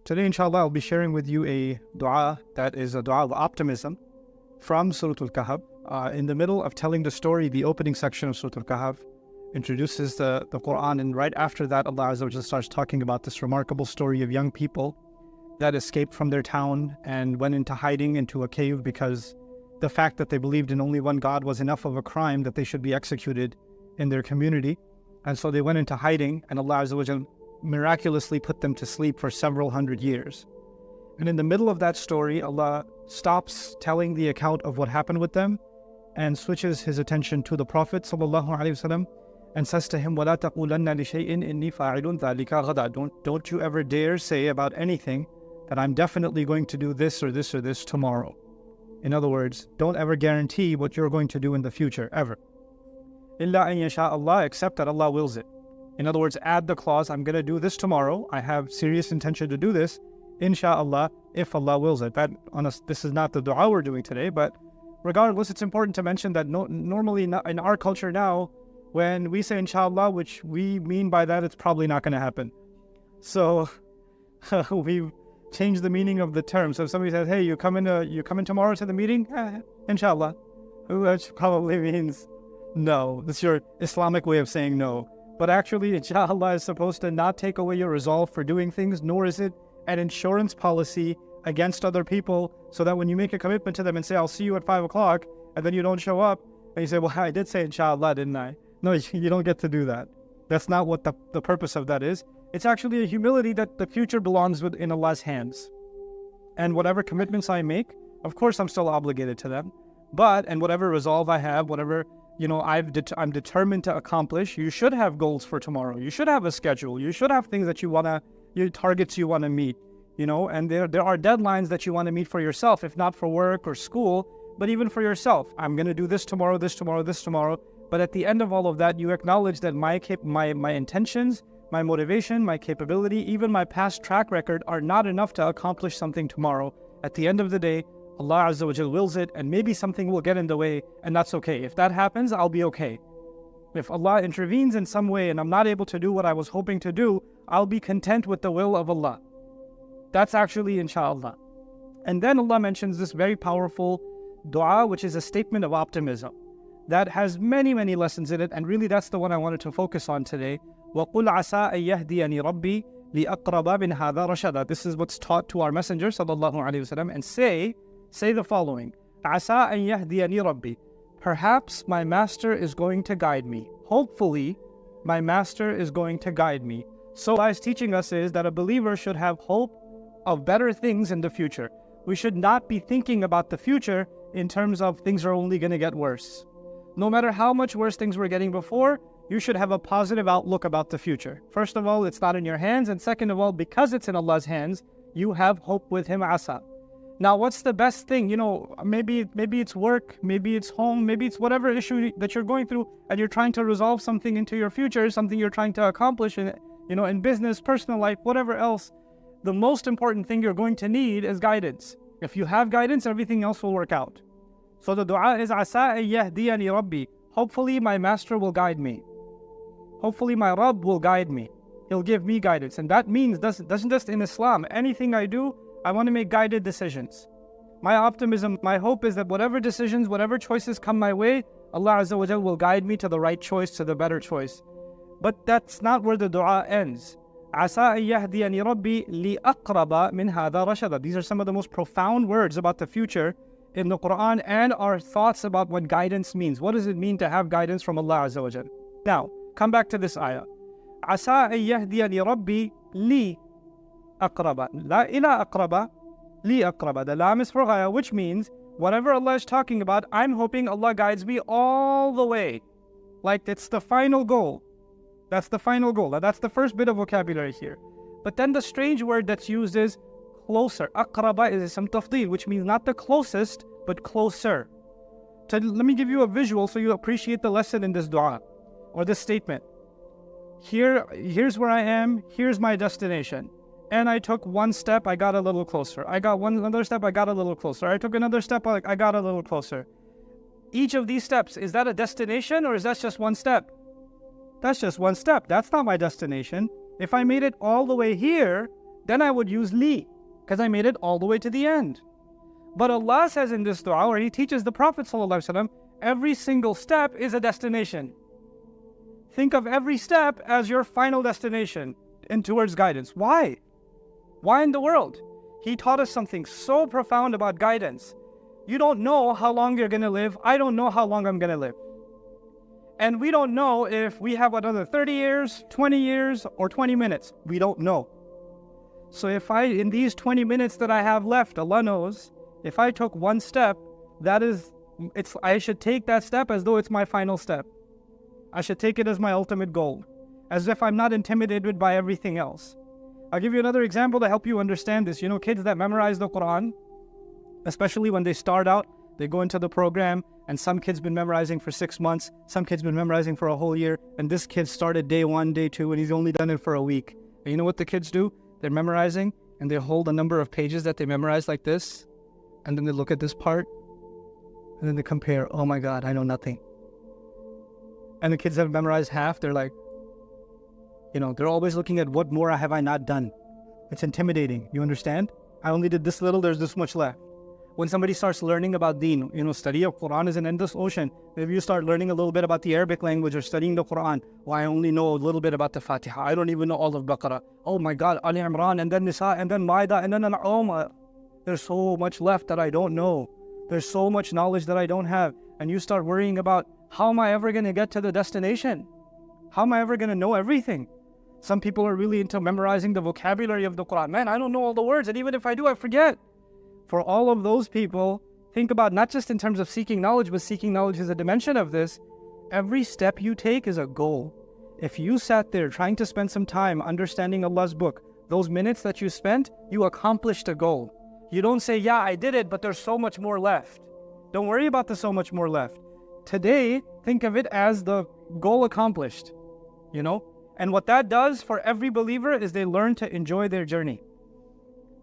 Today, inshallah, I'll be sharing with you a dua that is a dua of optimism from Surah Al Kahf. In the middle of telling the story, the opening section of Surah Al Kahf introduces the Quran, and right after that, Allah Azza wa Jalla starts talking about this remarkable story of young people that escaped from their town and went into hiding into a cave because the fact that they believed in only one God was enough of a crime that they should be executed in their community. And so they went into hiding, and Allah Azza wa Jalla miraculously put them to sleep for several hundred years. And in the middle of that story, Allah stops telling the account of what happened with them and switches his attention to the Prophet ﷺ and says to him, وَلَا تَقُولَنَّ لِشَيْءٍ إِنِّي فَاعِلٌ ذَلِكَ غَدًا. Don't you ever dare say about anything that I'm definitely going to do this or this or this tomorrow. In other words, don't ever guarantee what you're going to do in the future, ever. إِلَّا أَن يَشَاءَ اللَّهُ, except that Allah wills it. In other words, add the clause, I'm going to do this tomorrow. I have serious intention to do this, insha'Allah, if Allah wills it. This is not the dua we're doing today, but regardless, it's important to mention that normally in our culture now, when we say insha'Allah, which we mean by that, it's probably not going to happen. So we've changed the meaning of the term. So if somebody says, hey, you come in tomorrow to the meeting? Insha'Allah. Which probably means no. That's your Islamic way of saying no. But actually, insha'Allah is supposed to not take away your resolve for doing things, nor is it an insurance policy against other people, so that when you make a commitment to them and say, I'll see you at 5 o'clock, and then you don't show up, and you say, well, I did say insha'Allah, didn't I? No, you don't get to do that. That's not what the purpose of that is. It's actually a humility that the future belongs in Allah's hands. And whatever commitments I make, of course I'm still obligated to them. And whatever resolve I have, whatever I'm determined to accomplish, you should have goals for tomorrow. You should have a schedule. You should have things that your targets you want to meet, and there are deadlines that you want to meet for yourself, if not for work or school, but even for yourself. I'm going to do this tomorrow, this tomorrow, this tomorrow. But at the end of all of that, you acknowledge that my intentions, my motivation, my capability, even my past track record are not enough to accomplish something tomorrow. At the end of the day, Allah Azza wa Jal wills it, and maybe something will get in the way, and that's okay. If that happens, I'll be okay. If Allah intervenes in some way and I'm not able to do what I was hoping to do, I'll be content with the will of Allah. That's actually insha'Allah. And then Allah mentions this very powerful dua, which is a statement of optimism that has many, many lessons in it, and really that's the one I wanted to focus on today. وَقُلْ عَسَىٰ أَن يَهْدِيَنِي رَبِّي لِأَقْرَبَ مِنْ هَذَا رَشَدًا. This is what's taught to our Messenger sallallahu alaihi wasallam, and say the following: عَسَىٰ أَن يَهْدِيَنِي رَبِّي. Perhaps my master is going to guide me. Hopefully, my master is going to guide me. So what he's teaching us is that a believer should have hope of better things in the future. We should not be thinking about the future in terms of things are only going to get worse. No matter how much worse things were getting before, you should have a positive outlook about the future. First of all, it's not in your hands, and second of all, because it's in Allah's hands, you have hope with Him, asa. Now, what's the best thing? Maybe it's work, maybe it's home, maybe it's whatever issue that you're going through, and you're trying to resolve something into your future, something you're trying to accomplish in business, personal life, whatever else. The most important thing you're going to need is guidance. If you have guidance, everything else will work out. So the dua is عَسَىٰ أَن يَهْدِيَنِي رَبِّي. Hopefully my master will guide me. Hopefully my Rabb will guide me. He'll give me guidance. And that means, doesn't just in Islam, anything I do, I want to make guided decisions. My optimism, my hope is that whatever decisions, whatever choices come my way, Allah Azza wa Jal will guide me to the right choice, to the better choice. But that's not where the dua ends. عَسَىٰ أَن يَهْدِيَنِي رَبِّي لِأَقْرَبَ مِنْ هَذَا رَشَدًا. These are some of the most profound words about the future in the Quran, and our thoughts about what guidance means. What does it mean to have guidance from Allah Azza wa Jal? Now, come back to this ayah. عَسَىٰ أَن يَهْدِيَنِي رَبِّي لِي أَقْرَبَ. La إِلَىٰ أَقْرَبَ لِي أَقْرَبَ. The lam is for ghaya, which means whatever Allah is talking about, I'm hoping Allah guides me all the way. Like it's the final goal. That's the final goal. That's the first bit of vocabulary here. But then the strange word that's used is closer. Aqraba is some tafdeel, which means not the closest, but closer. So let me give you a visual so you appreciate the lesson in this dua or this statement. Here's where I am, here's my destination. And I took one step, I got a little closer. I got another step, I got a little closer. I took another step, I got a little closer. Each of these steps, is that a destination or is that just one step? That's just one step. That's not my destination. If I made it all the way here, then I would use li, because I made it all the way to the end. But Allah says in this dua, where He teaches the Prophet ﷺ, every single step is a destination. Think of every step as your final destination and towards guidance. Why? Why in the world? He taught us something so profound about guidance. You don't know how long you're going to live. I don't know how long I'm going to live. And we don't know if we have another 30 years, 20 years, or 20 minutes. We don't know. So if in these 20 minutes that I have left, Allah knows, if I took one step, I should take that step as though it's my final step. I should take it as my ultimate goal, as if I'm not intimidated by everything else. I'll give you another example to help you understand this. You know, kids that memorize the Quran, especially when they start out, they go into the program, and some kids been memorizing for 6 months, some kids been memorizing for a whole year, and this kid started day 1, day 2, and he's only done it for a week. And you know what the kids do? They're memorizing, and they hold a number of pages that they memorize like this, and then they look at this part, and then they compare, oh my God, I know nothing. And the kids that have memorized half, they're like, they're always looking at what more have I not done. It's intimidating, you understand? I only did this little, there's this much left. When somebody starts learning about deen, study of Quran is an endless ocean. Maybe you start learning a little bit about the Arabic language or studying the Quran. Well, I only know a little bit about the Fatiha. I don't even know all of Baqarah. Oh my God, Ali Imran, and then Nisa, and then Maida, and then Al-Umma. There's so much left that I don't know. There's so much knowledge that I don't have. And you start worrying about, how am I ever going to get to the destination? How am I ever going to know everything? Some people are really into memorizing the vocabulary of the Quran. Man, I don't know all the words, and even if I do, I forget. For all of those people, think about not just in terms of seeking knowledge, but seeking knowledge is a dimension of this. Every step you take is a goal. If you sat there trying to spend some time understanding Allah's book, those minutes that you spent, you accomplished a goal. You don't say, yeah, I did it, but there's so much more left. Don't worry about the so much more left. Today, think of it as the goal accomplished, And what that does for every believer is they learn to enjoy their journey.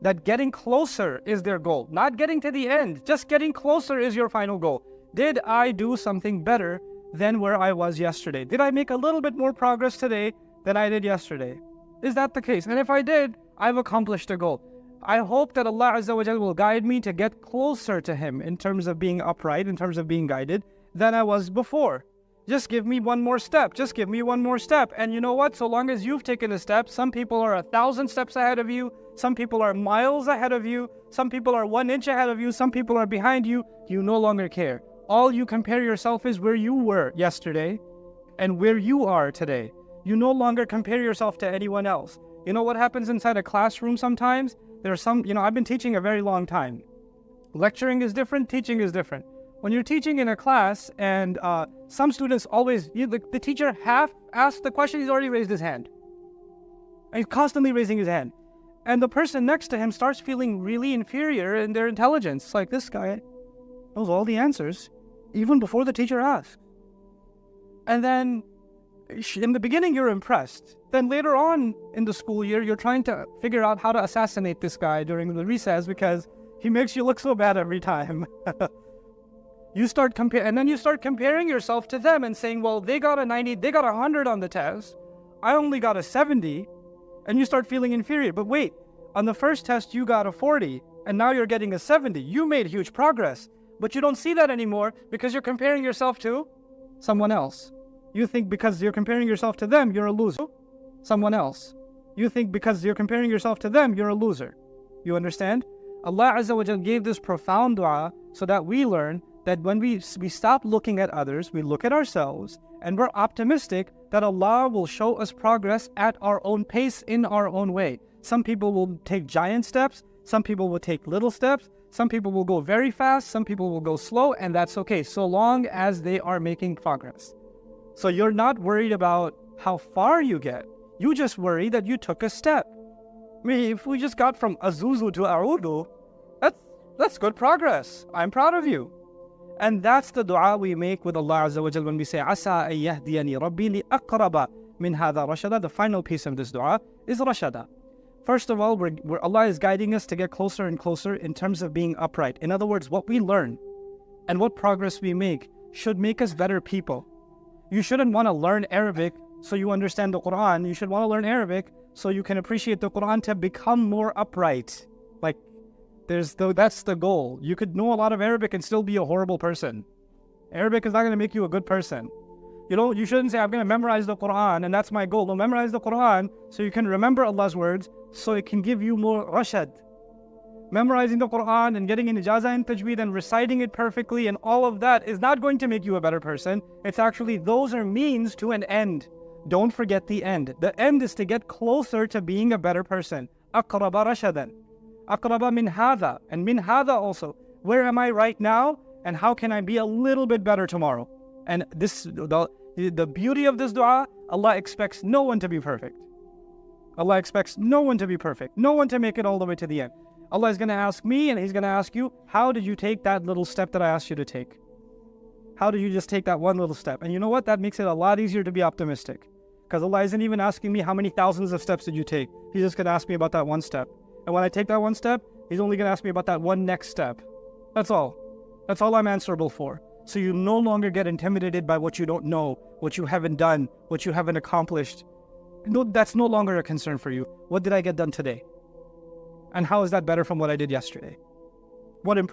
That getting closer is their goal. Not getting to the end, just getting closer is your final goal. Did I do something better than where I was yesterday? Did I make a little bit more progress today than I did yesterday? Is that the case? And if I did, I've accomplished a goal. I hope that Allah Azza wa Jalla will guide me to get closer to Him in terms of being upright, in terms of being guided, than I was before. Just give me one more step. Just give me one more step. And you know what? So long as you've taken a step, some people are 1,000 steps ahead of you. Some people are miles ahead of you. Some people are 1 inch ahead of you. Some people are behind you. You no longer care. All you compare yourself is where you were yesterday and where you are today. You no longer compare yourself to anyone else. You know what happens inside a classroom sometimes? There are some, I've been teaching a very long time. Lecturing is different. Teaching is different. When you're teaching in a class and some students always, the teacher half asked the question, he's already raised his hand. And he's constantly raising his hand. And the person next to him starts feeling really inferior in their intelligence. Like, this guy knows all the answers, even before the teacher asks. And then, in the beginning, you're impressed. Then later on in the school year, you're trying to figure out how to assassinate this guy during the recess because he makes you look so bad every time. You start comparing yourself to them and saying, well, they got a 90, they got 100 on the test. I only got a 70. And you start feeling inferior. But wait, on the first test, you got a 40, and now you're getting a 70. You made huge progress. But you don't see that anymore because you're comparing yourself to someone else. You think because you're comparing yourself to them, you're a loser. Someone else. You think because you're comparing yourself to them, you're a loser. You understand? Allah Azza wa Jalla gave this profound dua so that we learn that when we stop looking at others, we look at ourselves, and we're optimistic that Allah will show us progress at our own pace in our own way. Some people will take giant steps, some people will take little steps, some people will go very fast, some people will go slow, and that's okay, so long as they are making progress. So you're not worried about how far you get, you just worry that you took a step. I mean, if we just got from Azuzu to A'udu, that's good progress. I'm proud of you. And that's the dua we make with Allah Azza wa Jal when we say, Asa an yahdiyani Rabbi li aqraba min hadha rashada. The final piece of this dua is rashada. First of all, Allah is guiding us to get closer and closer in terms of being upright. In other words, what we learn and what progress we make should make us better people. You shouldn't want to learn Arabic so you understand the Quran. You should want to learn Arabic so you can appreciate the Quran to become more upright. Like, that's the goal. You could know a lot of Arabic and still be a horrible person. Arabic is not going to make you a good person. You shouldn't say, I'm going to memorize the Quran and that's my goal. No, memorize the Quran so you can remember Allah's words, so it can give you more rashad. Memorizing the Quran and getting an ijazah in tajweed and reciting it perfectly and all of that is not going to make you a better person. It's actually, those are means to an end. Don't forget the end. The end is to get closer to being a better person. Aqraba rashadan. Aqraba min hadha. And min hadha also. Where am I right now? And how can I be a little bit better tomorrow? And the beauty of this dua, Allah expects no one to be perfect. Allah expects no one to be perfect. No one to make it all the way to the end. Allah is going to ask me and He's going to ask you, how did you take that little step that I asked you to take? How did you just take that one little step? And you know what? That makes it a lot easier to be optimistic. Because Allah isn't even asking me how many thousands of steps did you take. He's just going to ask me about that one step. And when I take that one step, He's only going to ask me about that one next step. That's all. That's all I'm answerable for. So you no longer get intimidated by what you don't know, what you haven't done, what you haven't accomplished. No, that's no longer a concern for you. What did I get done today? And how is that better from what I did yesterday? What improvement?